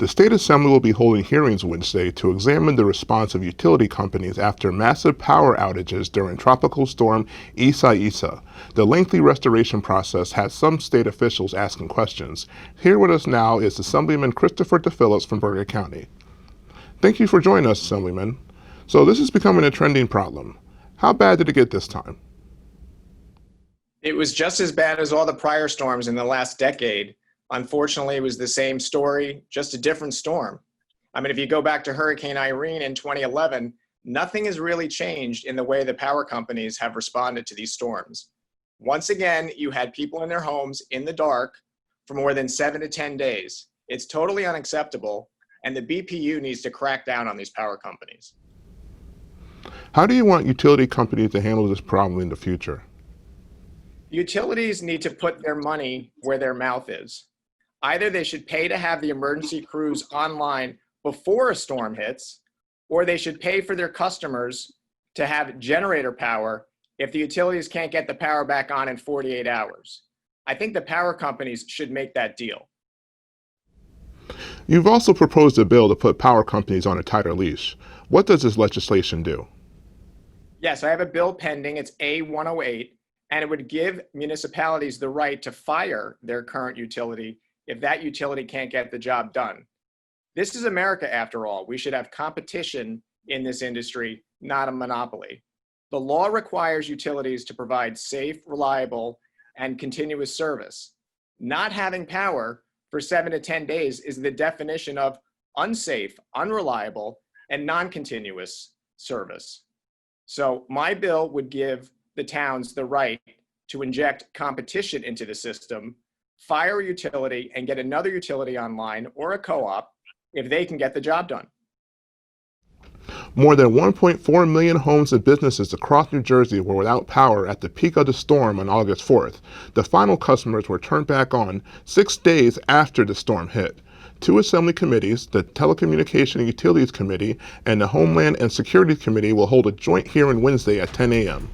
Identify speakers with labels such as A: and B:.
A: The State Assembly will be holding hearings Wednesday to examine the response of utility companies after massive power outages during Tropical Storm Isaias. The lengthy restoration process has some state officials asking questions. Here with us now is Assemblyman Christopher DePhillips from Bergen County. Thank you for joining us, Assemblyman. So this is becoming a trending problem. How bad did it get this time?
B: It was just as bad as all the prior storms in the last decade. Unfortunately, it was the same story, just a different storm. I mean, if you go back to Hurricane Irene in 2011, nothing has really changed in the way the power companies have responded to these storms. Once again, you had people in their homes in the dark for more than 7 to 10 days. It's totally unacceptable, and the BPU needs to crack down on these power companies.
A: How do you want utility companies to handle this problem in the future?
B: Utilities need to put their money where their mouth is. Either they should pay to have the emergency crews online before a storm hits, or they should pay for their customers to have generator power if the utilities can't get the power back on in 48 hours. I think the power companies should make that deal.
A: You've also proposed a bill to put power companies on a tighter leash. What does this legislation do?
B: Yes, I have a bill pending. It's A108, and it would give municipalities the right to fire their current utility if that utility can't get the job done. This is America, after all. We should have competition in this industry, not a monopoly. The law requires utilities to provide safe, reliable, and continuous service. Not having power for 7 to 10 days is the definition of unsafe, unreliable, and non-continuous service. So my bill would give the towns the right to inject competition into the system, fire a utility, and get another utility online or a co-op if they can get the job done.
A: More than 1.4 million homes and businesses across New Jersey were without power at the peak of the storm on August 4th. The final customers were turned back on 6 days after the storm hit. 2 Assembly committees, the Telecommunication and Utilities Committee and the Homeland and Security Committee, will hold a joint hearing Wednesday at 10 a.m.